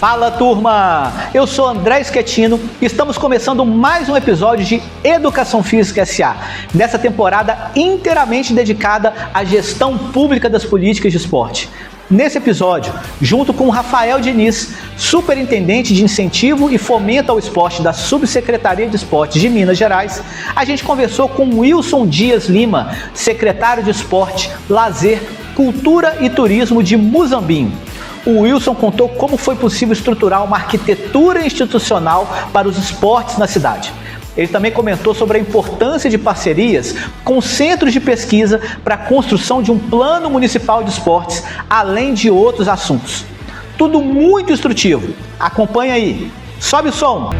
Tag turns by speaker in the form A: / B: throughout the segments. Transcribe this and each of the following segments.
A: Fala, turma! Eu sou André Schettino e estamos começando mais um episódio de Educação Física S.A., nessa temporada inteiramente dedicada à gestão pública das políticas de esporte. Nesse episódio, junto com Rafael Diniz, superintendente de incentivo e fomento ao esporte da Subsecretaria de Esportes de Minas Gerais, a gente conversou com Wilson Dias Lima, secretário de Esporte, Lazer, Cultura e Turismo de Muzambinho. O Wilson contou como foi possível estruturar uma arquitetura institucional para os esportes na cidade. Ele também comentou sobre a importância de parcerias com centros de pesquisa para a construção de um plano municipal de esportes, além de outros assuntos. Tudo muito instrutivo. Acompanha aí. Sobe o som!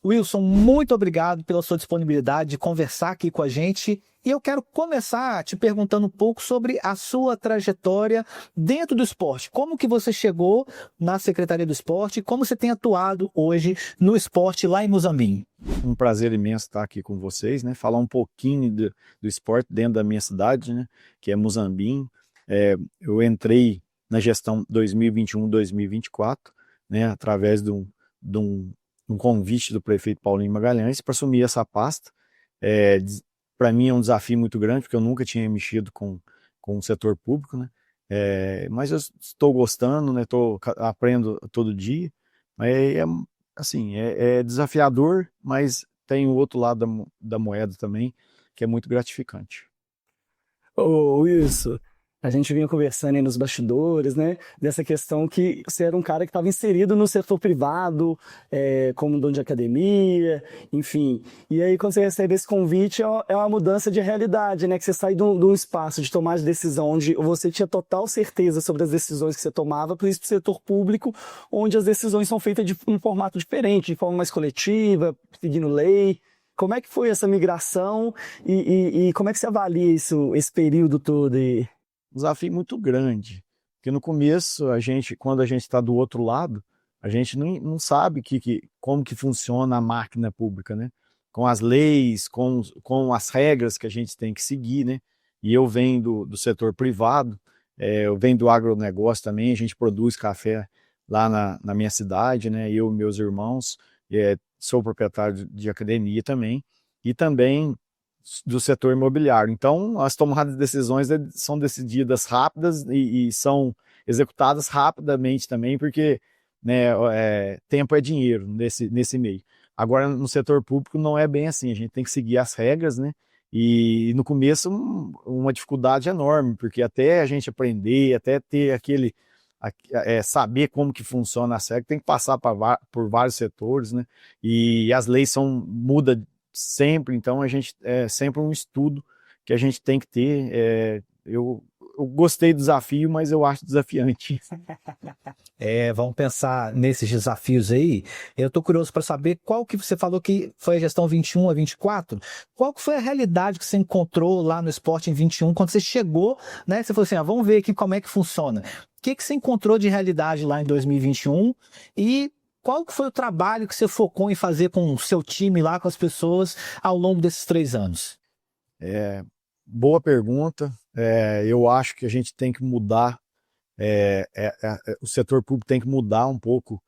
A: Wilson, muito obrigado pela sua disponibilidade de conversar aqui com a gente. E eu quero começar te perguntando um pouco sobre a sua trajetória dentro do esporte. Como que você chegou na Secretaria do Esporte e como você tem atuado hoje no esporte lá em Muzambinho?
B: Um prazer imenso estar aqui com vocês, né? Falar um pouquinho do esporte dentro da minha cidade, né? Que é Muzambinho. Eu entrei na gestão 2021-2024, né? Através de um convite do prefeito Paulinho Magalhães para assumir essa pasta. Para mim é um desafio muito grande, porque eu nunca tinha mexido com o setor público, né? Mas eu estou gostando, né? Aprendo todo dia. É desafiador, mas tem o outro lado da moeda também, que é muito gratificante.
C: Ô Wilson, a gente vinha conversando aí nos bastidores, né, dessa questão que você era um cara que estava inserido no setor privado, como dono de academia, enfim. E aí, quando você recebe esse convite, é uma mudança de realidade, né, que você sai de um espaço de tomar de decisão onde você tinha total certeza sobre as decisões que você tomava, para isso para o setor público, onde as decisões são feitas de um formato diferente, de forma mais coletiva, seguindo lei. Como é que foi essa migração e como é que você avalia esse período todo aí?
B: Um desafio muito grande, porque no começo, quando a gente está do outro lado, a gente não sabe como que funciona a máquina pública, né? Com as leis, com as regras que a gente tem que seguir, né? E eu venho do setor privado, eu venho do agronegócio também, a gente produz café lá na minha cidade, né? Eu e meus irmãos, sou proprietário de academia também, e também do setor imobiliário. Então, as tomadas de decisões são decididas rápidas e são executadas rapidamente também, porque, né, tempo é dinheiro nesse meio. Agora, no setor público não é bem assim, a gente tem que seguir as regras, né? E no começo uma dificuldade enorme, porque até a gente aprender, até ter saber como que funciona a regras, tem que passar por vários setores, né? E as leis mudam sempre, então a gente sempre um estudo que a gente tem que ter. Eu gostei do desafio, mas eu acho desafiante.
A: Vamos pensar nesses desafios aí. Eu estou curioso para saber qual que você falou que foi a gestão 21 a 24. Qual que foi a realidade que você encontrou lá no esporte em 21, quando você chegou, né? Você falou assim, vamos ver aqui como é que funciona. O que você encontrou de realidade lá em 2021 e qual que foi o trabalho que você focou em fazer com o seu time lá, com as pessoas, ao longo desses 3 anos?
B: Boa pergunta. Eu acho que a gente tem que mudar, o setor público tem que mudar um pouco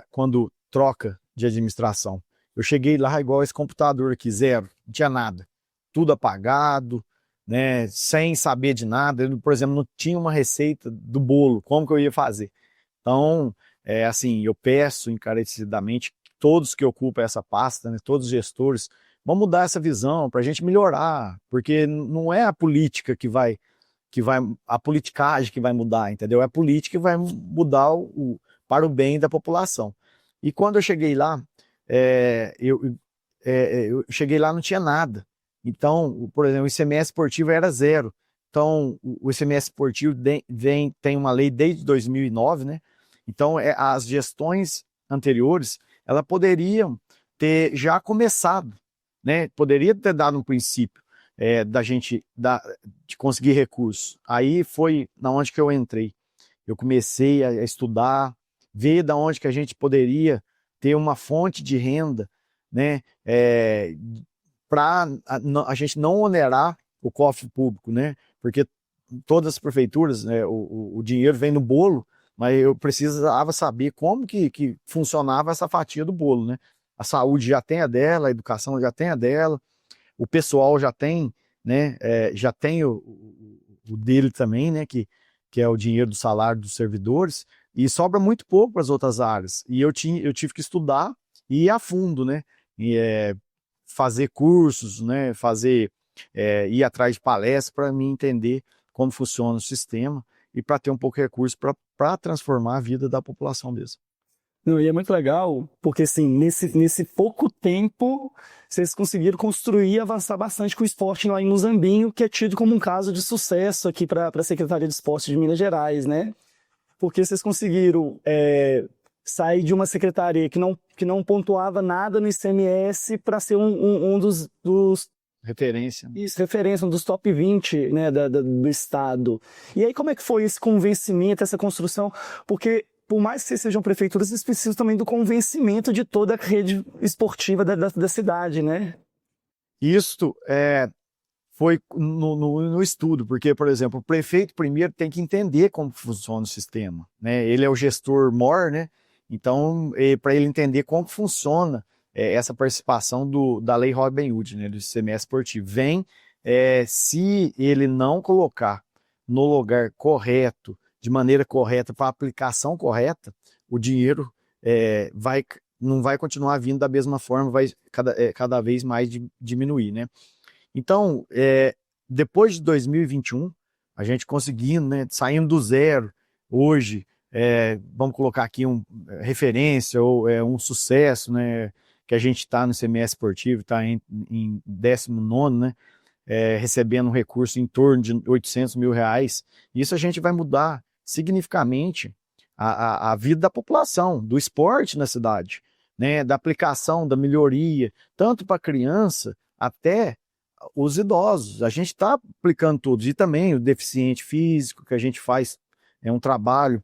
B: quando troca de administração. Eu cheguei lá igual esse computador aqui, zero, não tinha nada, tudo apagado, né, sem saber de nada. Eu, por exemplo, não tinha uma receita do bolo, como que eu ia fazer? Então, eu peço encarecidamente que todos que ocupam essa pasta, né, todos os gestores, vão mudar essa visão para a gente melhorar, porque não é a política a politicagem que vai mudar, entendeu? É a política que vai mudar para o bem da população. E quando eu cheguei lá, eu cheguei lá não tinha nada. Então, por exemplo, o ICMS esportivo era zero. Então, o ICMS esportivo tem uma lei desde 2009, né? Então, as gestões anteriores, elas poderiam ter já começado, né? Poderia ter dado um princípio de conseguir recursos. Aí foi na onde que eu entrei. eu comecei a estudar, ver da onde que a gente poderia ter uma fonte de renda, né, para a gente não onerar o cofre público, né, porque todas as prefeituras, né, o dinheiro vem no bolo, mas eu precisava saber como que funcionava essa fatia do bolo, né? A saúde já tem a dela, a educação já tem a dela, o pessoal já tem, né, já tem o dele também, né, que é o dinheiro do salário dos servidores, e sobra muito pouco para as outras áreas. E eu tive que estudar e ir a fundo, né, e, fazer cursos, né, ir atrás de palestras para me entender como funciona o sistema e para ter um pouco de recurso para transformar a vida da população mesmo.
C: Não, e é muito legal, porque assim, nesse pouco tempo, vocês conseguiram construir e avançar bastante com o esporte lá em Muzambinho, que é tido como um caso de sucesso aqui para a Secretaria de Esporte de Minas Gerais, né? Porque vocês conseguiram sair de uma secretaria que não pontuava nada no ICMS para ser um dos
B: Referência.
C: Isso, referência, um dos top 20, né, do estado. E aí como é que foi esse convencimento, essa construção? Porque por mais que vocês sejam prefeituras, vocês precisam também do convencimento de toda a rede esportiva da cidade, né?
B: Isto foi no estudo, porque, por exemplo, o prefeito primeiro tem que entender como funciona o sistema, né? Ele é o gestor maior, né? Então, para ele entender como funciona essa participação da Lei Robin Hood, né, do ICMS esportivo, se ele não colocar no lugar correto, de maneira correta, para a aplicação correta, o dinheiro não vai continuar vindo da mesma forma, vai cada vez mais diminuir, né? Então, depois de 2021, a gente conseguindo, né, saindo do zero, hoje, vamos colocar aqui referência ou um sucesso, né, que a gente está no ICMS esportivo, está em 19º, né, recebendo um recurso em torno de R$800 mil. Isso a gente vai mudar significativamente a vida da população, do esporte na cidade, né, da aplicação, da melhoria, tanto para a criança até os idosos. A gente está aplicando tudo, e também o deficiente físico, que a gente faz um trabalho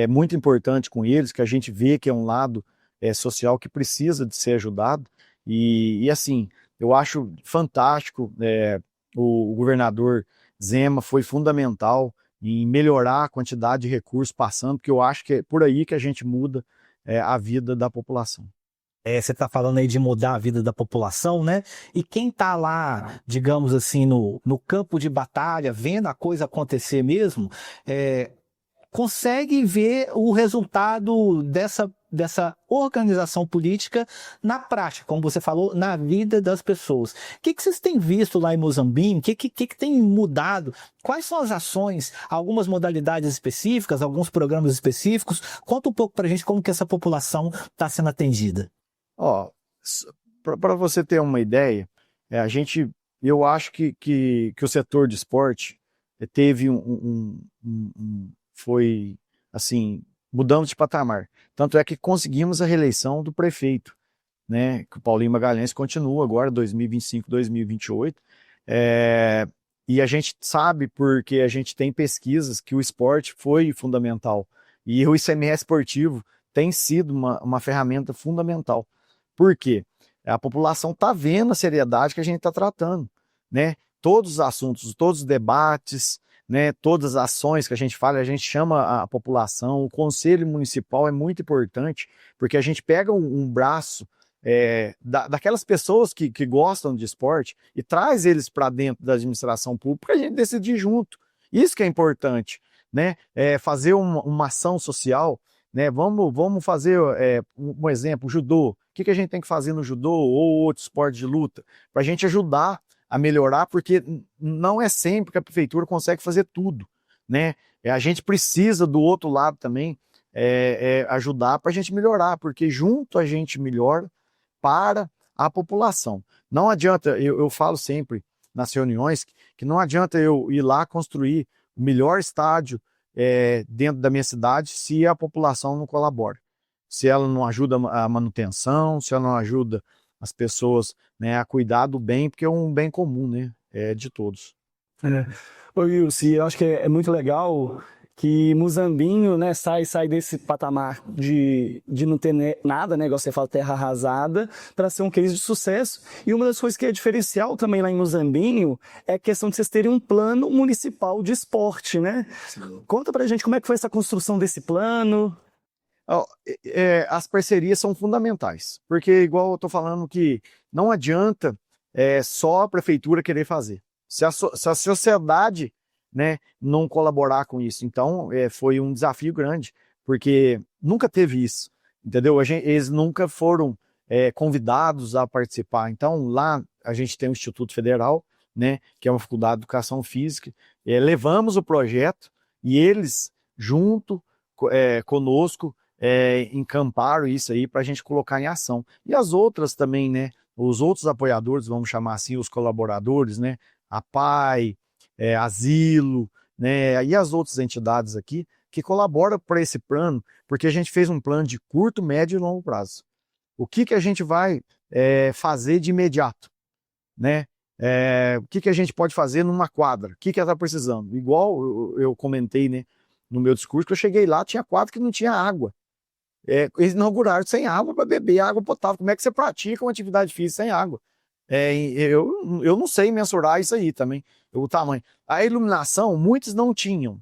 B: muito importante com eles, que a gente vê que é um lado social que precisa de ser ajudado, e assim, eu acho fantástico, o governador Zema foi fundamental em melhorar a quantidade de recursos passando, porque eu acho que é por aí que a gente muda a vida da população.
A: Você está falando aí de mudar a vida da população, né? E quem está lá, digamos assim, no campo de batalha, vendo a coisa acontecer mesmo, consegue ver o resultado dessa organização política na prática, como você falou, na vida das pessoas. O que vocês têm visto lá em Muzambinho? O que tem mudado? Quais são as ações? Algumas modalidades específicas, alguns programas específicos? Conta um pouco para a gente como que essa população está sendo atendida.
B: Para você ter uma ideia, eu acho que o setor de esporte teve foi assim, mudando de patamar. Tanto é que conseguimos a reeleição do prefeito, né, que o Paulinho Magalhães continua agora, 2025, 2028, e a gente sabe, porque a gente tem pesquisas, que o esporte foi fundamental, e o ICMS esportivo tem sido uma ferramenta fundamental. Por quê? A população está vendo a seriedade que a gente está tratando, né? Todos os assuntos, todos os debates, né, todas as ações que a gente fala, a gente chama a população, o conselho municipal é muito importante, porque a gente pega um braço daquelas pessoas que gostam de esporte e traz eles para dentro da administração pública, a gente decidir junto. Isso que é importante, né? Fazer uma ação social, né? Vamos fazer um exemplo, judô. O que a gente tem que fazer no judô ou outro esporte de luta? Para a gente ajudar a melhorar, porque não é sempre que a prefeitura consegue fazer tudo, né? A gente precisa do outro lado também ajudar para a gente melhorar, porque junto a gente melhora para a população. Não adianta, eu falo sempre nas reuniões, que não adianta eu ir lá construir o melhor estádio dentro da minha cidade se a população não colabora, se ela não ajuda a manutenção, se ela não ajuda as pessoas, né, a cuidar do bem, porque é um bem comum, né, de todos.
C: Ô Wilson, eu acho que é muito legal que Muzambinho, né, sai desse patamar de não ter nada, né, igual você fala, terra arrasada, para ser um case de sucesso. E uma das coisas que é diferencial também lá em Muzambinho é a questão de vocês terem um plano municipal de esporte, né? Sim. Conta pra gente como é que foi essa construção desse plano.
B: As parcerias são fundamentais, porque igual eu tô falando que não adianta só a prefeitura querer fazer. Se a sociedade, né, não colaborar com isso. Então, foi um desafio grande, porque nunca teve isso, entendeu? Eles nunca foram convidados a participar. Então, lá a gente tem o Instituto Federal, né, que é uma faculdade de educação física, levamos o projeto e eles, junto conosco, encamparam isso aí para a gente colocar em ação. E as outras também, né, os outros apoiadores, vamos chamar assim, os colaboradores, né, a PAI, Asilo, né, e as outras entidades aqui que colaboram para esse plano, porque a gente fez um plano de curto, médio e longo prazo. O que a gente vai fazer de imediato, né? O que a gente pode fazer numa quadra? O que ela está precisando? Igual eu comentei, né, no meu discurso, que eu cheguei lá, tinha quadra que não tinha água. Eles inauguraram sem água para beber, água potável. Como é que você pratica uma atividade física sem água? Eu não sei mensurar isso aí também, o tamanho. A iluminação, muitos não tinham.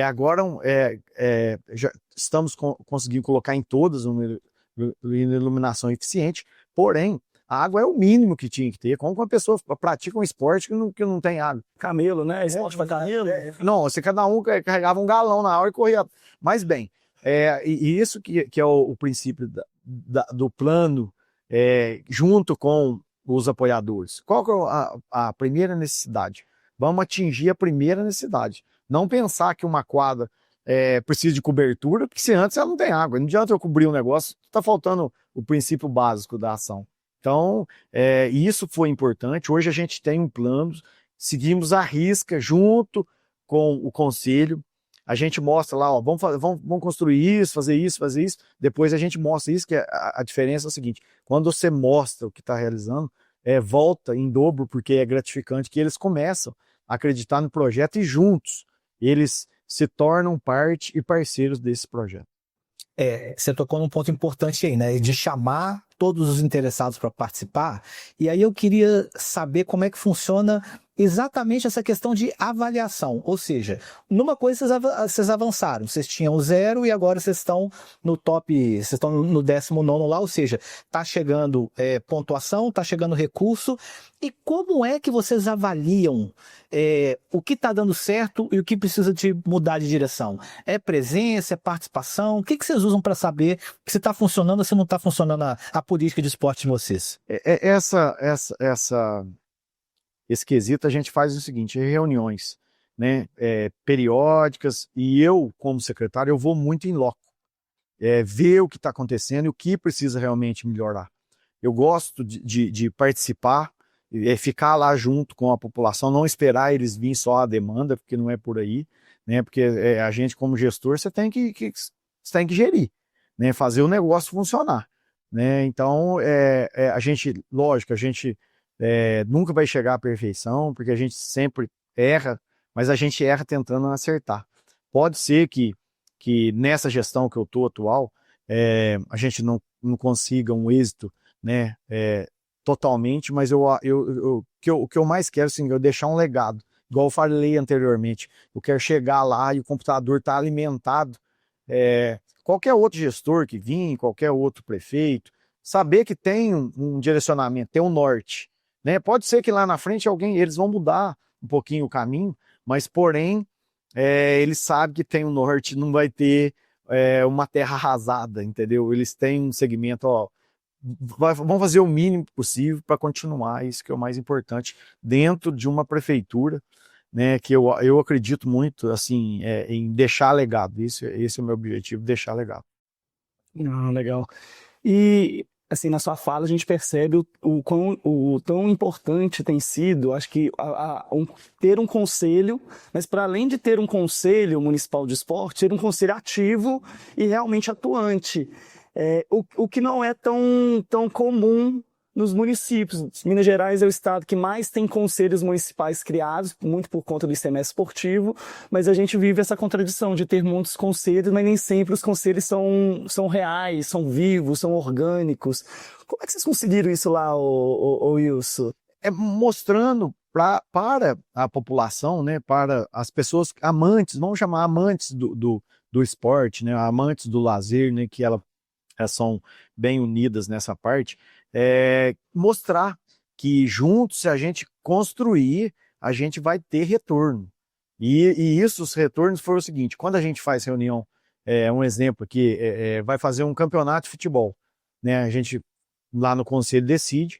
B: Agora já estamos conseguindo colocar em todas uma iluminação eficiente, porém, a água é o mínimo que tinha que ter. Como uma pessoa pratica um esporte que não tem água?
C: Camelo, né? Esporte para camelo.
B: Não, cada um carregava um galão na hora e corria. Mas bem, e isso que é o princípio do plano, junto com os apoiadores. Qual que é a primeira necessidade? Vamos atingir a primeira necessidade. Não pensar que uma quadra precisa de cobertura, porque se antes ela não tem água. Não adianta eu cobrir um negócio, está faltando o princípio básico da ação. Então, isso foi importante. Hoje a gente tem um plano, seguimos à risca junto com o conselho. A gente mostra lá, ó, vamos construir isso, fazer isso, fazer isso. Depois a gente mostra isso, que a diferença é o seguinte: quando você mostra o que está realizando, volta em dobro, porque é gratificante que eles começam a acreditar no projeto e juntos eles se tornam parte e parceiros desse projeto.
A: Você tocou num ponto importante aí, né? De chamar todos os interessados para participar. E aí eu queria saber como é que funciona exatamente essa questão de avaliação. Ou seja, numa coisa vocês avançaram, vocês tinham 0 e agora vocês estão no top, vocês estão no 19º lá, ou seja, está chegando pontuação, está chegando recurso. E como é que vocês avaliam o que está dando certo e o que precisa de mudar de direção? É presença, é participação? O que vocês usam para saber se está funcionando ou se não está funcionando a política de esporte de vocês?
B: Esse quesito a gente faz o seguinte: reuniões, né, periódicas, e eu, como secretário, eu vou muito em loco, ver o que está acontecendo e o que precisa realmente melhorar. Eu gosto de participar, ficar lá junto com a população, não esperar eles virem só a demanda, porque não é por aí, né, porque a gente, como gestor, você tem que gerir, né, fazer o negócio funcionar, né. Então, a gente, lógico, a gente nunca vai chegar à perfeição, porque a gente sempre erra, mas a gente erra tentando acertar. Pode ser que nessa gestão que eu estou atual, a gente não consiga um êxito, né, totalmente, mas o que eu mais quero, assim, é deixar um legado. Igual eu falei anteriormente, eu quero chegar lá e o computador está alimentado. Qualquer outro gestor que vir, qualquer outro prefeito, saber que tem um direcionamento, tem um norte, né? Pode ser que lá na frente eles vão mudar um pouquinho o caminho, mas porém eles sabem que tem um norte, não vai ter uma terra arrasada, entendeu? Eles têm um segmento, ó, vão fazer o mínimo possível para continuar, isso que é o mais importante dentro de uma prefeitura, né? Que eu acredito muito, assim, em deixar legado. Esse é o meu objetivo, deixar legado.
C: Legal. E assim, na sua fala a gente percebe o tão importante tem sido, acho que ter um conselho, mas para além de ter um conselho municipal de esporte, ter um conselho ativo e realmente atuante. O que não é tão comum nos municípios. Minas Gerais é o estado que mais tem conselhos municipais criados, muito por conta do ICMS esportivo, mas a gente vive essa contradição de ter muitos conselhos, mas nem sempre os conselhos são reais, são vivos, são orgânicos. Como é que vocês conseguiram isso lá, Wilson?
B: É mostrando para a população, né, para as pessoas amantes, vamos chamar amantes do esporte, né, amantes do lazer, né, que elas são bem unidas nessa parte, mostrar que juntos, se a gente construir, a gente vai ter retorno. E isso, os retornos foram o seguinte: quando a gente faz reunião, um exemplo aqui, vai fazer um campeonato de futebol, né, a gente lá no conselho decide,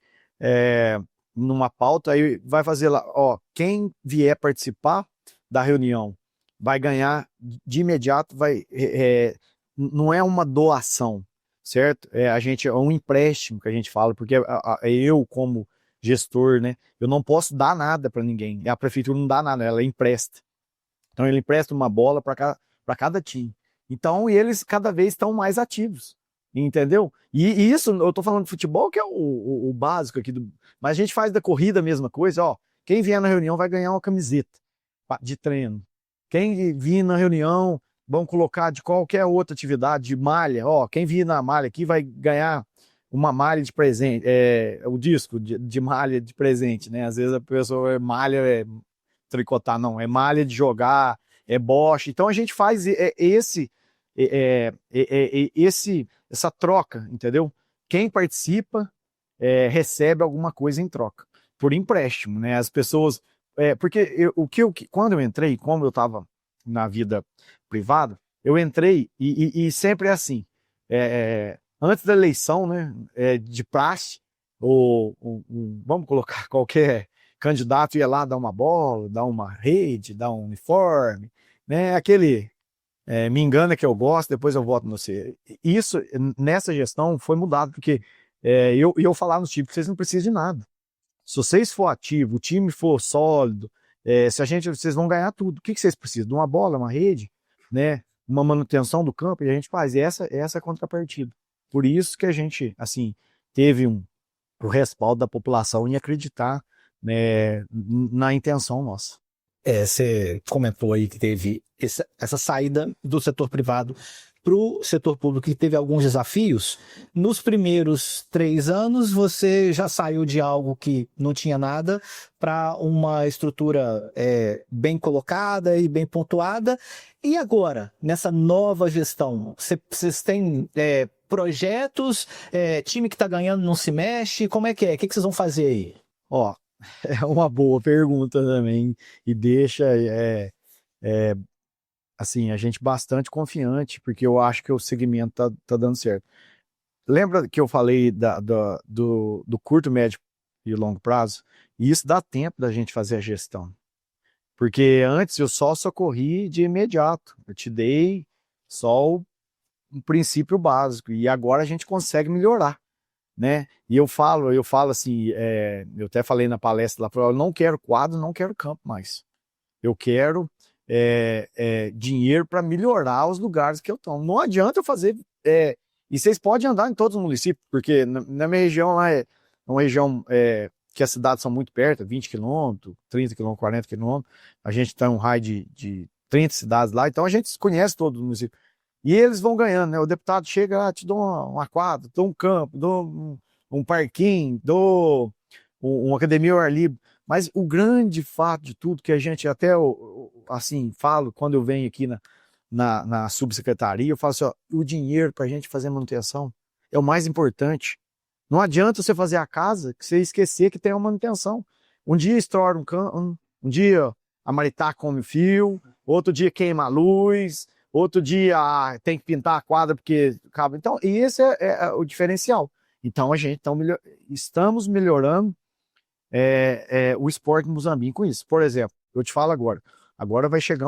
B: numa pauta, aí vai fazer lá, ó, quem vier participar da reunião vai ganhar de imediato, não é uma doação, certo? É um empréstimo que a gente fala, porque eu, como gestor, né, eu não posso dar nada para ninguém, a prefeitura não dá nada, ela empresta. Então ele empresta uma bola para cada time. Então eles cada vez estão mais ativos. Entendeu? E isso, eu tô falando de futebol, que é o básico aqui, mas a gente faz da corrida a mesma coisa, ó. Quem vier na reunião vai ganhar uma camiseta de treino. Quem vir na reunião, vão colocar de qualquer outra atividade, de malha, ó. Quem vir na malha aqui vai ganhar uma malha de presente, o disco de malha de presente, né? Às vezes a pessoa malha tricotar, não, é malha de jogar, é Bosch. Então a gente faz essa troca, entendeu? Quem participa recebe alguma coisa em troca, por empréstimo, né? As pessoas, porque quando eu entrei, como eu estava na vida privada, eu entrei e sempre é assim, antes da eleição, né, de praxe, vamos colocar qualquer candidato ia lá dar uma bola, dar uma rede, dar um uniforme, né? Aquele me engana que eu gosto, depois eu voto no você. Isso, nessa gestão, foi mudado, porque eu falar nos times que vocês não precisam de nada. Se vocês for ativo, o time for sólido, vocês vão ganhar tudo. O que vocês precisam? De uma bola, uma rede, né? Uma manutenção do campo, e a gente faz. E essa é a contrapartida. Por isso que a gente, assim, teve o respaldo da população em acreditar, né, na intenção nossa.
A: Você comentou aí que teve essa saída do setor privado para o setor público, que teve alguns desafios. Nos primeiros 3 anos, você já saiu de algo que não tinha nada para uma estrutura bem colocada e bem pontuada. E agora, nessa nova gestão, vocês têm projetos, time que está ganhando não se mexe, como é que é? O que vocês vão fazer aí?
B: Ó, é uma boa pergunta também, e deixa assim, a gente bastante confiante, porque eu acho que o segmento tá dando certo. Lembra que eu falei do curto, médio e longo prazo? E isso dá tempo da gente fazer a gestão. Porque antes eu só socorri de imediato, eu te dei só um princípio básico, e agora a gente consegue melhorar, né? E eu falo assim, eu até falei na palestra lá, eu não quero quadro, não quero campo mais. Eu quero dinheiro para melhorar os lugares que eu estou. Não adianta eu fazer. E vocês podem andar em todos os municípios, porque na minha região lá é uma região que as cidades são muito perto, 20 quilômetros, 30 quilômetros, 40 quilômetros. A gente tem um raio de 30 cidades lá, então a gente conhece todos os municípios. E eles vão ganhando, né? O deputado chega, te dou uma quadra, dou um campo, dou um parquinho, dou uma academia ao ar livre. Mas o grande fato de tudo, que a gente até, assim, falo quando eu venho aqui na subsecretaria, eu falo assim, ó, o dinheiro para a gente fazer manutenção é o mais importante. Não adianta você fazer a casa que você esquecer que tem uma manutenção. Um dia estoura um dia a maritá come o fio, outro dia queima a luz, outro dia tem que pintar a quadra porque acaba. Então, e esse é o diferencial. Então, a gente estamos melhorando o esporte em Muzambinho com isso. Por exemplo, eu te falo agora vai chegar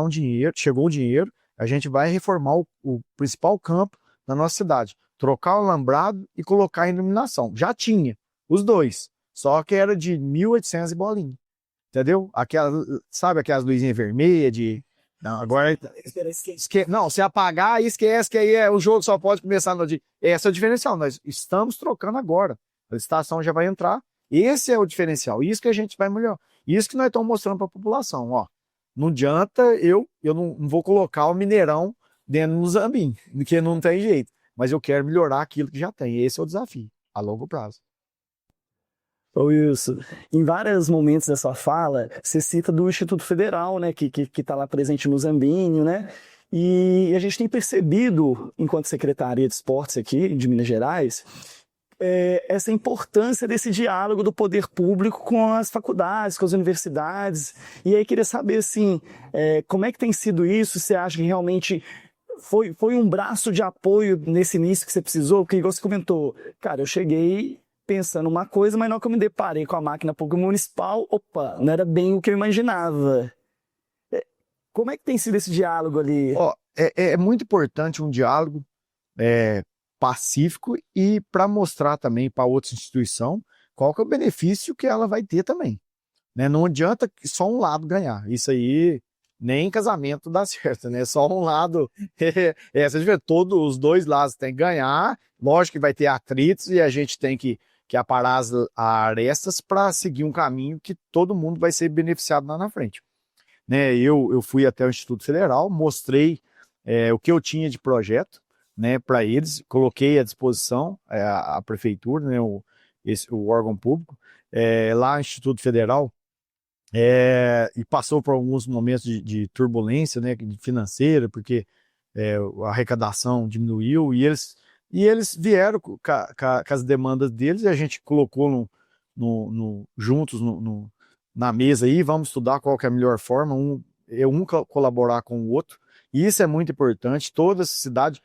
B: chegou um dinheiro, a gente vai reformar o principal campo da nossa cidade, trocar o alambrado e colocar a iluminação. Já tinha, os dois, só que era de 1.800 e bolinha, entendeu? Sabe aquelas luzinhas vermelhas Não, agora... Não, se apagar, esquece que aí o jogo só pode começar no dia. Esse é o diferencial, nós estamos trocando agora. A licitação já vai entrar. Esse é o diferencial. Isso que a gente vai melhorar. Isso que nós estamos mostrando para a população. Ó, não adianta eu não vou colocar o Mineirão dentro do Zambim, porque não tem jeito. Mas eu quero melhorar aquilo que já tem. Esse é o desafio, a longo prazo.
C: Ô Wilson, em vários momentos da sua fala, você cita do Instituto Federal, né, que está lá presente no Zambinho, né? E a gente tem percebido, enquanto Secretaria de Esportes aqui de Minas Gerais, essa importância desse diálogo do poder público com as faculdades, com as universidades. E aí queria saber, assim, como é que tem sido isso? Você acha que realmente foi um braço de apoio nesse início que você precisou? Porque, igual você comentou, cara, eu cheguei pensando uma coisa, mas não que eu me deparei com a máquina pública municipal, opa, não era bem o que eu imaginava. Como é que tem sido esse diálogo ali?
B: É muito importante um diálogo pacífico e para mostrar também para outra instituição qual que é o benefício que ela vai ter também. Né? Não adianta só um lado ganhar. Isso aí nem em casamento dá certo, né? Só um lado. Você vê, todos os dois lados têm que ganhar. Lógico que vai ter atritos e a gente tem que aparar as arestas para seguir um caminho que todo mundo vai ser beneficiado lá na frente. Né? Eu fui até o Instituto Federal, mostrei o que eu tinha de projeto, né, para eles, coloquei à disposição a prefeitura, né, o órgão público, lá no Instituto Federal, e passou por alguns momentos de turbulência, né, financeira, porque a arrecadação diminuiu e eles vieram com as demandas deles e a gente colocou juntos na mesa aí, vamos estudar qual que é a melhor forma, um colaborar com o outro. E isso é muito importante. Todas as cidades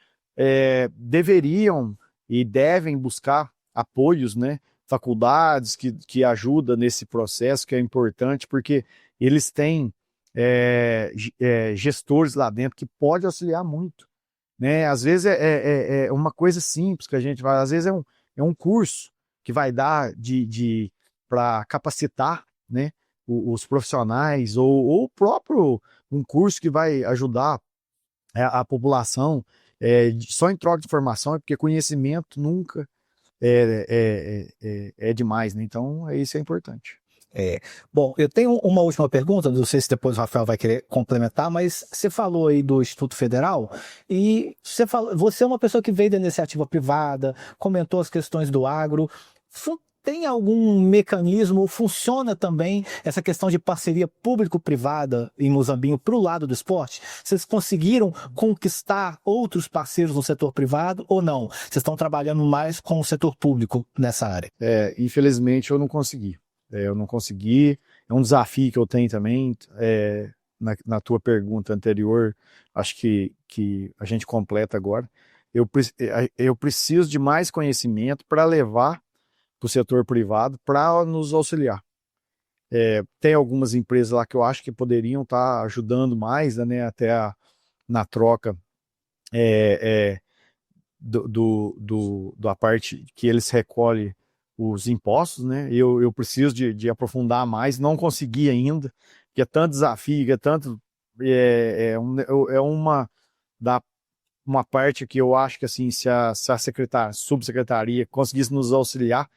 B: deveriam e devem buscar apoios, né? Faculdades que ajudam nesse processo, que é importante, porque eles têm gestores lá dentro que podem auxiliar muito. Né? Às vezes é uma coisa simples que a gente vai, às vezes é um curso que vai dar para capacitar, né, os profissionais, ou próprio um curso que vai ajudar a população, só em troca de informação, porque conhecimento nunca é demais, né? Então isso é importante.
A: Bom, eu tenho uma última pergunta, não sei se depois o Rafael vai querer complementar, mas você falou aí do Instituto Federal e você é uma pessoa que veio da iniciativa privada, comentou as questões do agro. Tem algum mecanismo, funciona também essa questão de parceria público-privada em Muzambinho para o lado do esporte? Vocês conseguiram conquistar outros parceiros no setor privado ou não? Vocês estão trabalhando mais com o setor público nessa área?
B: Infelizmente eu não consegui. É um desafio que eu tenho também. Na tua pergunta anterior, acho que a gente completa agora. Eu preciso de mais conhecimento para levar para o setor privado para nos auxiliar. Tem algumas empresas lá que eu acho que poderiam estar ajudando mais, né, até na troca da parte que eles recolhem os impostos, né? Eu preciso de aprofundar mais, não consegui ainda, que é tanto desafio, que é tanto uma parte que eu acho que assim, se a subsecretaria conseguisse nos auxiliar,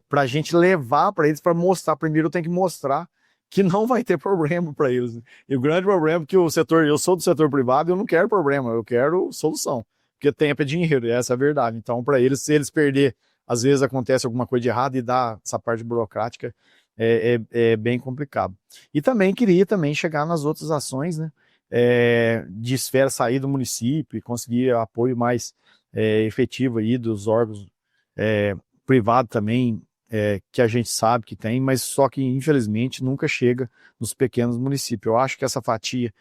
B: para a gente levar para eles, para mostrar, primeiro eu tenho que mostrar que não vai ter problema para eles. Né? E o grande problema é que eu sou do setor privado, eu não quero problema, eu quero solução, porque tempo é dinheiro, essa é a verdade. Então, para eles, se eles perder, às vezes acontece alguma coisa de errado e dá essa parte burocrática, é bem complicado. E também queria chegar nas outras ações, né? De esfera sair do município e conseguir apoio mais efetivo aí dos órgãos privados também, que a gente sabe que tem, mas só que infelizmente nunca chega nos pequenos municípios. Eu acho que essa fatia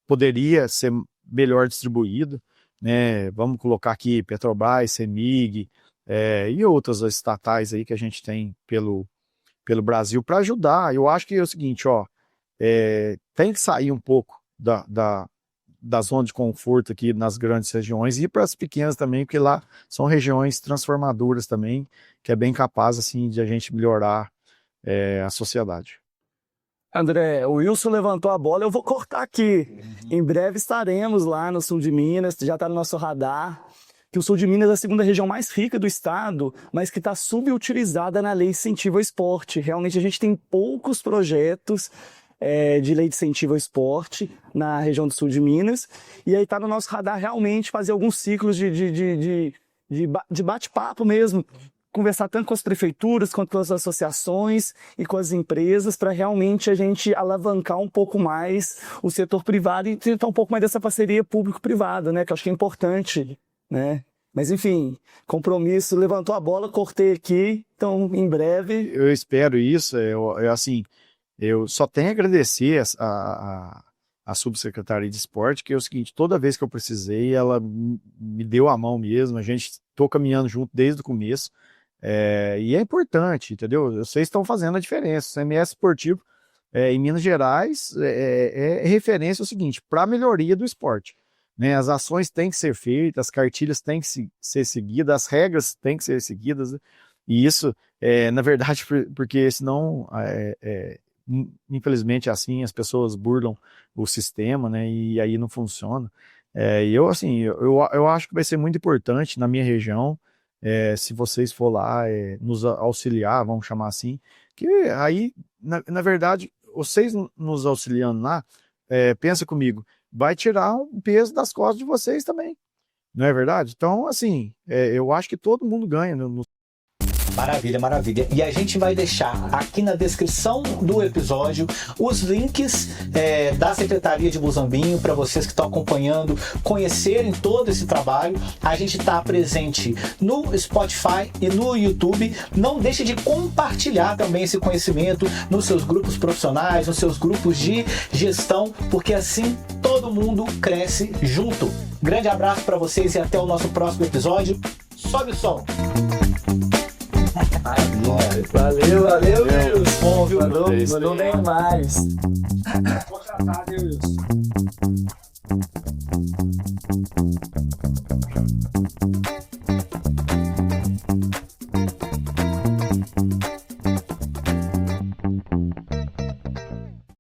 B: poderia ser melhor distribuída, né? Vamos colocar aqui Petrobras, CEMIG e outras estatais aí que a gente tem pelo Brasil para ajudar. Eu acho que é o seguinte, tem que sair um pouco da zona de conforto aqui nas grandes regiões e ir para as pequenas também, porque lá são regiões transformadoras também, que é bem capaz assim, de a gente melhorar a sociedade.
C: André, o Wilson levantou a bola, eu vou cortar aqui. Em breve estaremos lá no sul de Minas, já está no nosso radar. que o sul de Minas é a segunda região mais rica do estado, mas que está subutilizada na lei de incentivo ao esporte. Realmente a gente tem poucos projetos de lei de incentivo ao esporte na região do sul de Minas, e aí está no nosso radar realmente fazer alguns ciclos de bate-papo mesmo, conversar tanto com as prefeituras quanto com as associações e com as empresas para realmente a gente alavancar um pouco mais o setor privado e tentar um pouco mais dessa parceria público-privada, né, que eu acho que é importante, né? Mas enfim, compromisso, levantou a bola, cortei aqui, então em breve...
B: Eu espero isso, assim, eu só tenho a agradecer a subsecretaria de esporte, que é o seguinte, toda vez que eu precisei, ela me deu a mão mesmo, a gente estou caminhando junto desde o começo, e é importante, entendeu? Vocês estão fazendo a diferença. O CMS esportivo em Minas Gerais é referência ao seguinte, para a melhoria do esporte, né? As ações têm que ser feitas, as cartilhas têm que ser seguidas, as regras têm que ser seguidas, né? E isso, na verdade, porque senão, infelizmente, assim, as pessoas burlam o sistema, né? E aí não funciona. E eu acho que vai ser muito importante na minha região, se vocês for lá nos auxiliar, vamos chamar assim, que aí, na verdade, vocês nos auxiliando lá, pensa comigo, vai tirar um peso das costas de vocês também, não é verdade? Então, assim, eu acho que todo mundo ganha no...
A: Maravilha, maravilha. E a gente vai deixar aqui na descrição do episódio os links da Secretaria de Muzambinho para vocês que estão acompanhando, conhecerem todo esse trabalho. A gente está presente no Spotify e no YouTube. Não deixe de compartilhar também esse conhecimento nos seus grupos profissionais, nos seus grupos de gestão, porque assim todo mundo cresce junto. Grande abraço para vocês e até o nosso próximo episódio. Sobe o som!
C: Valeu, Wilson.
A: Bom, viu?
C: Mandou bem mais. Contratado, Wilson.